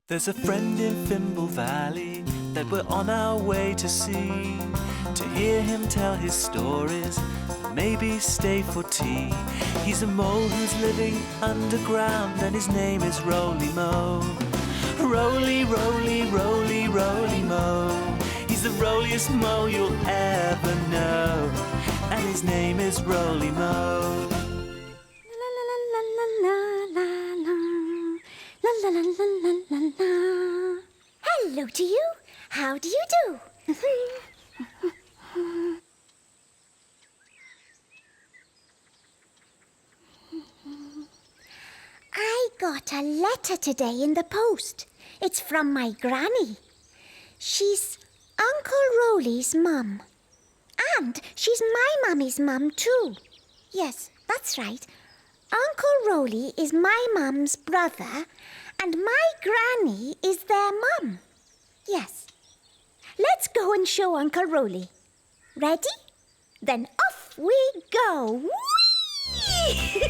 There's a friend in Fimble Valley that we're on our way to see, to hear him tell his stories, maybe stay for tea. He's a mole who's living underground and his name is Roly Mo. Roly, roly, roly, roly mo. He's the roliest mo you'll ever know, and his name is Roly Mo. La la la la la la la la la la la la. Hello to you. How do you do? I got a letter today in the post. It's from my granny. She's Uncle Roly's mum. And she's my mummy's mum too. Yes, that's right. Uncle Roly is my mum's brother and my granny is their mum. Yes. Let's go and show Uncle Roly. Ready? Then off we go. Whee!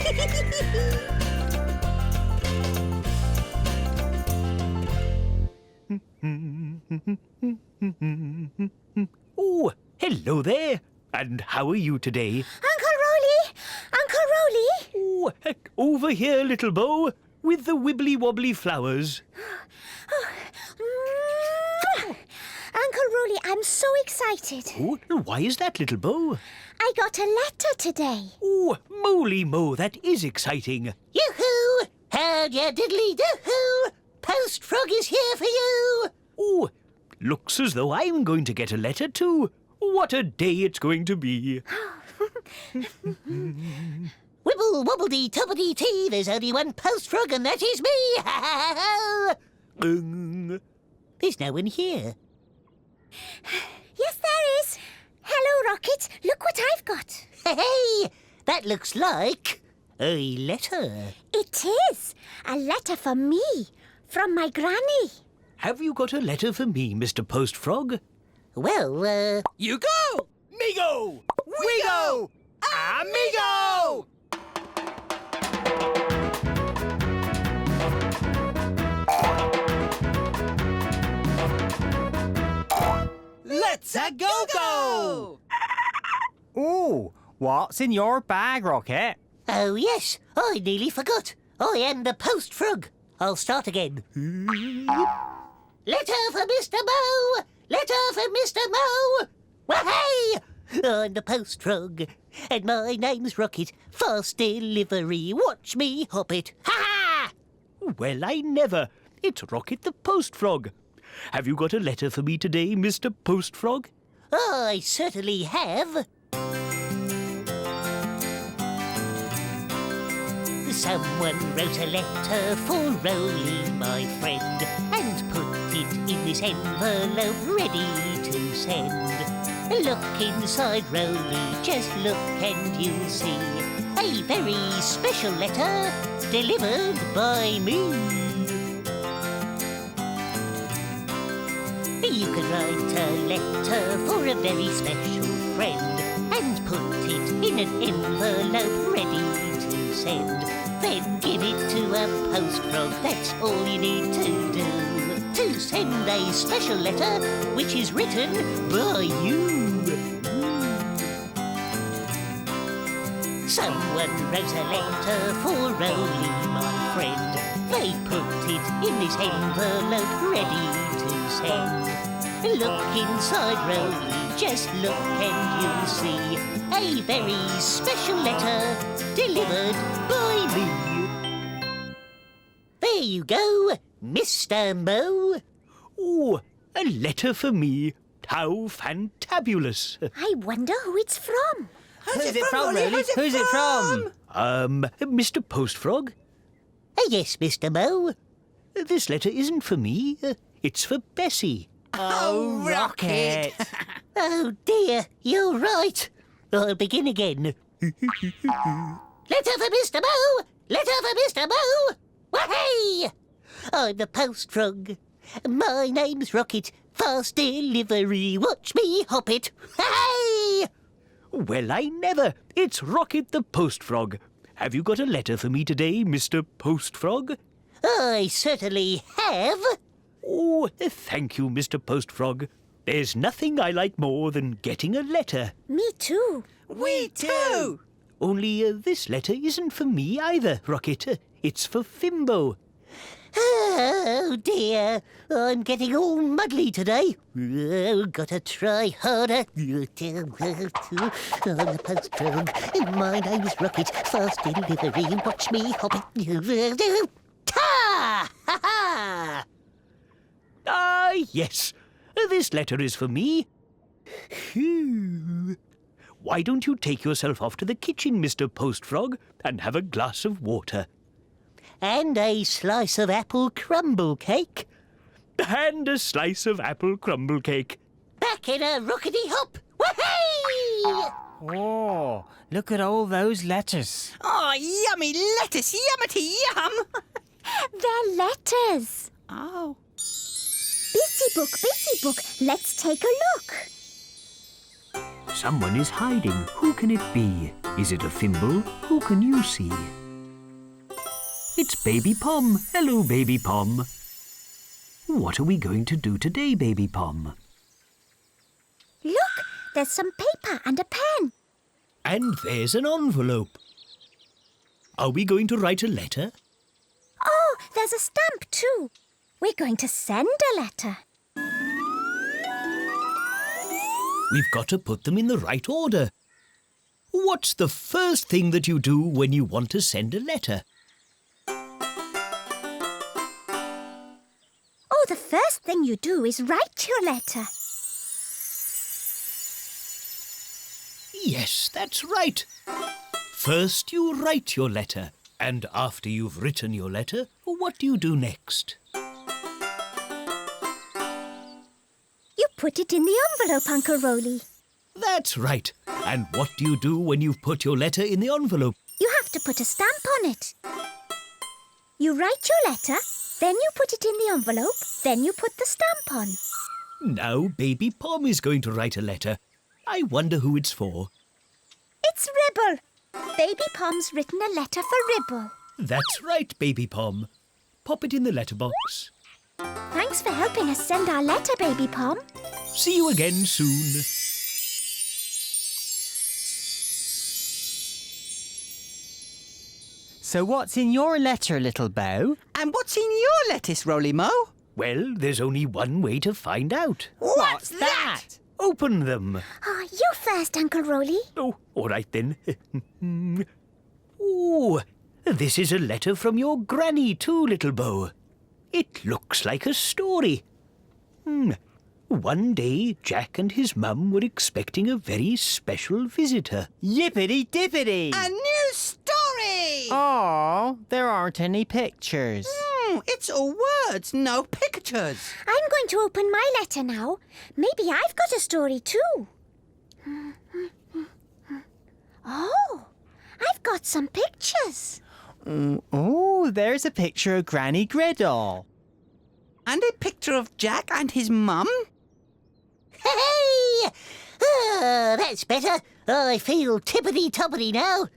Oh, hello there. And how are you today? Uncle Roly! Uncle Roly! Oh, over here, little Bo, with the wibbly-wobbly flowers. Uncle Roly, I'm so excited. Oh, why is that, little Bo? I got a letter today. Oh, moly mo, that is exciting. Yoo-hoo! How d'ye diddly-doo-hoo! Post Frog is here for you! Oh, looks as though I'm going to get a letter too. What a day it's going to be. Wibble wobbledy toppity tea, there's only one Post Frog and that is me! There's no one here. Yes, there is. Hello, Rocket. Look what I've got. Hey, that looks like a letter. It is. A letter for me. From my granny. Have you got a letter for me, Mr. Post Frog? Well, Yugo! Migo! Wigo! Amigo! Let's a go-go! Ooh, what's in your bag, Rocket? oh yes, I nearly forgot. I am the Post Frog. I'll start again. Letter for Mr. Mo! Letter for Mr. Mo! Wah-hey! I'm the Post Frog, and my name's Rocket. Fast delivery, watch me hop it. Ha-ha! Well, I never. It's Rocket the Post Frog. Have you got a letter for me today, Mr. Post Frog? I certainly have. Someone wrote a letter for Roly, my friend, and put it in this envelope ready to send. Look inside, Roly, just look and you'll see a very special letter delivered by me. You can write a letter for a very special friend and put it in an envelope ready to send. Then give it to a Post Frog, that's all you need to do, to send a special letter which is written by you. Someone wrote a letter for Roly, my friend. They put it in this envelope ready to send. Look inside, Roly, just look and you'll see a very special letter delivered by me. There you go, Mr. Mo. Oh, a letter for me. How fantabulous. I wonder who it's from. Who's it from, Roly? Who's it from? Mr. Post Frog? Yes, Mr. Mo. This letter isn't for me. It's for Bessie. Oh, Rocket! Oh dear, you're right. I'll begin again. Letter for Mr. Mo! Letter for Mr. Mo! Wah-hey! I'm the Post Frog. My name's Rocket. Fast delivery, watch me hop it. Hey! Well, I never. It's Rocket the Post Frog. Have you got a letter for me today, Mr. Post Frog? I certainly have. Oh, thank you, Mr. Post Frog. There's nothing I like more than getting a letter. Me too. We too! Only this letter isn't for me either, Rocket. It's for Fimbo. Oh dear, I'm getting all muddly today. Oh, gotta try harder. I'm the post frog. My name's Rocket. Fast delivery. Watch me hop it. Ta! Ha ha! Ah, yes. This letter is for me. Phew. Why don't you take yourself off to the kitchen, Mr. Post Frog, and have a glass of water? And a slice of apple crumble cake. And a slice of apple crumble cake. Back in a rockety hop. Wahey! Oh, look at all those letters. Oh, yummy lettuce, yummity yum! They're letters. Oh. Busy book, let's take a look. Someone is hiding. Who can it be? Is it a Fimble? Who can you see? It's Baby Pom. Hello, Baby Pom. What are we going to do today, Baby Pom? Look, there's some paper and a pen. And there's an envelope. Are we going to write a letter? Oh, there's a stamp too. We're going to send a letter. We've got to put them in the right order. What's the first thing that you do when you want to send a letter? Oh, the first thing you do is write your letter. Yes, that's right. First you write your letter. And after you've written your letter, what do you do next? You put it in the envelope, Uncle Roly. That's right. And what do you do when you've put your letter in the envelope? You have to put a stamp on it. You write your letter, then you put it in the envelope, then you put the stamp on. Now Baby Pom is going to write a letter. I wonder who it's for. It's Ribble. Baby Pom's written a letter for Ribble. That's right, Baby Pom. Pop it in the letterbox. Thanks for helping us send our letter, Baby Pom. See you again soon. So what's in your letter, Little Bo? And what's in your lettuce, Roly Mo? Well, there's only one way to find out. What's that? Open them. Oh, you first, Uncle Roly. Oh, all right then. Oh, this is a letter from your granny too, Little Bo. It looks like a story. One day, Jack and his mum were expecting a very special visitor. Yippity-dippity! A new story! Oh, there aren't any pictures. It's all words, no pictures. I'm going to open my letter now. Maybe I've got a story too. Oh, I've got some pictures. Oh, there's a picture of Granny Griddle. And a picture of Jack and his mum? Hey! Oh, that's better. I feel tippity-toppity now.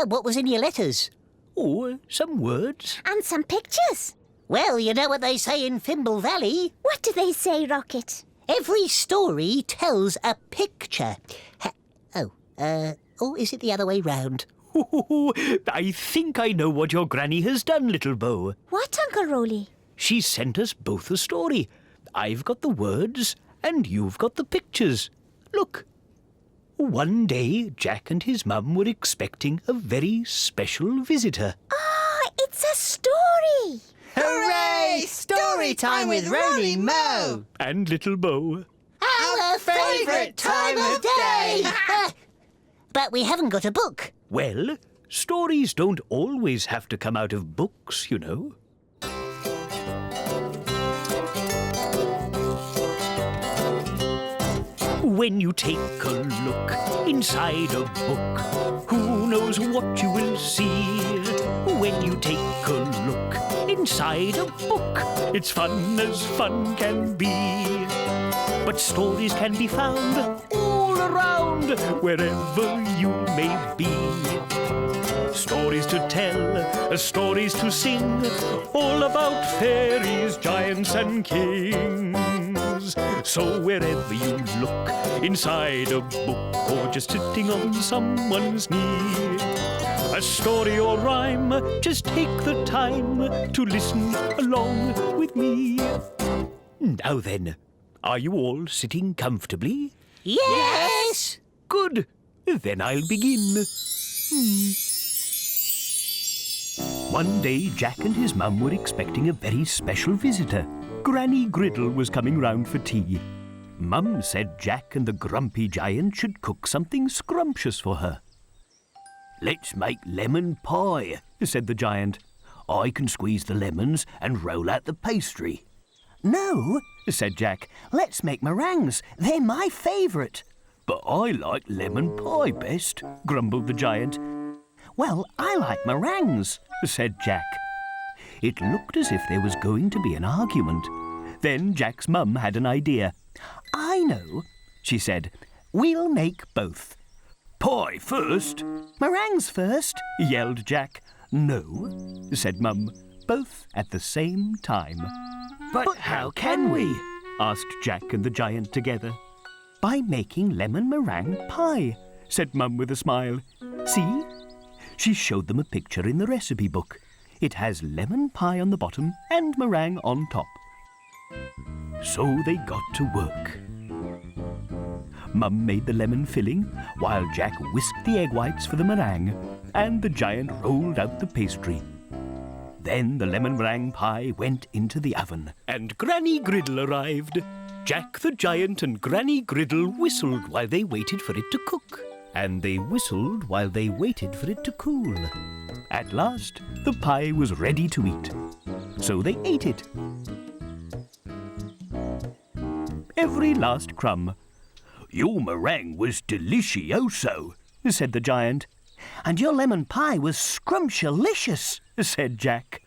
What was in your letters? Oh, some words. And some pictures. Well, you know what they say in Fimble Valley. What do they say, Rocket? Every story tells a picture. Or is it the other way round? I think I know what your granny has done, Little Bo. What, Uncle Roly? She sent us both a story. I've got the words and you've got the pictures. Look. One day, Jack and his mum were expecting a very special visitor. Oh, it's a story. Hooray! Storytime with Roly Mo! And Little Bo. Our favourite time of day! But we haven't got a book. Well, stories don't always have to come out of books, you know. When you take a look inside a book, who knows what you will see? When you take a look inside a book, it's fun as fun can be. But stories can be found all around, wherever you may be. Stories to tell, stories to sing, all about fairies, giants and kings. So wherever you look, inside a book or just sitting on someone's knee, a story or rhyme, just take the time to listen along with me. Now then, are you all sitting comfortably? Yes! Good. Then I'll begin. One day, Jack and his mum were expecting a very special visitor. Granny Griddle was coming round for tea. Mum said Jack and the grumpy giant should cook something scrumptious for her. "Let's make lemon pie," said the giant. "I can squeeze the lemons and roll out the pastry." "No," said Jack. "Let's make meringues. They're my favourite." "But I like lemon pie best," grumbled the giant. "Well, I like meringues," said Jack. It looked as if there was going to be an argument. Then Jack's mum had an idea. "I know," she said. "We'll make both." "Pie first?" "Meringues first," yelled Jack. "No," said Mum, both at the same time. But how can we?" asked Jack and the giant together. "By making lemon meringue pie," said Mum with a smile. "See?" She showed them a picture in the recipe book. It has lemon pie on the bottom and meringue on top. So they got to work. Mum made the lemon filling, while Jack whisked the egg whites for the meringue, and the giant rolled out the pastry. Then the lemon meringue pie went into the oven, and Granny Griddle arrived. Jack the giant and Granny Griddle whistled while they waited for it to cook, and they whistled while they waited for it to cool. At last, the pie was ready to eat, so they ate it. Every last crumb. "Your meringue was delicioso," said the giant. "And your lemon pie was scrumptious," said Jack.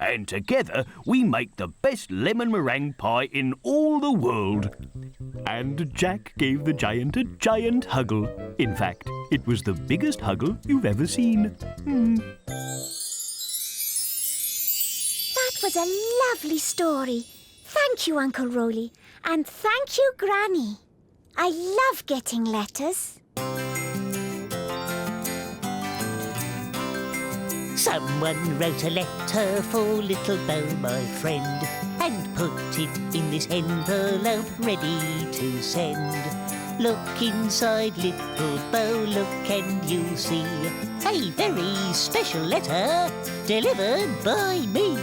"And together we make the best lemon meringue pie in all the world." And Jack gave the giant a giant huggle. In fact, it was the biggest huggle you've ever seen. That was a lovely story. Thank you, Uncle Roly. And thank you, Granny. I love getting letters. Someone wrote a letter for Little Bo, my friend, and put it in this envelope ready to send. Look inside, Little Bo, look and you'll see a very special letter delivered by me.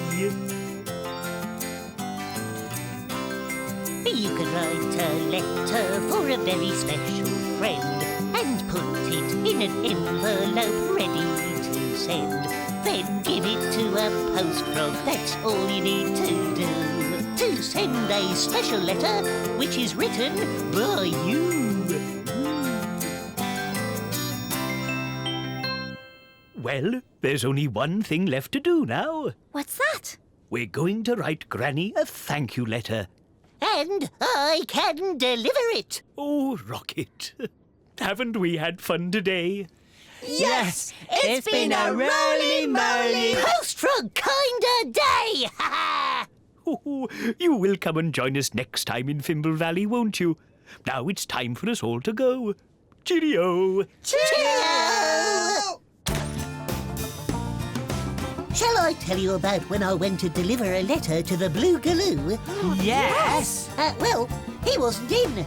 You can write a letter for a very special friend and put it in an envelope ready to send. Then give it to a post frog, that's all you need to do, to send a special letter which is written by you. Well, there's only one thing left to do now. What's that? We're going to write Granny a thank you letter. And I can deliver it. Oh, Rocket, haven't we had fun today? Yes, it's been a roly-moly Post frog kinda day. Oh, you will come and join us next time in Fimble Valley, won't you? Now it's time for us all to go. Cheerio! Cheerio! Shall I tell you about when I went to deliver a letter to the Blue Galoo? Yes. Well, he wasn't in.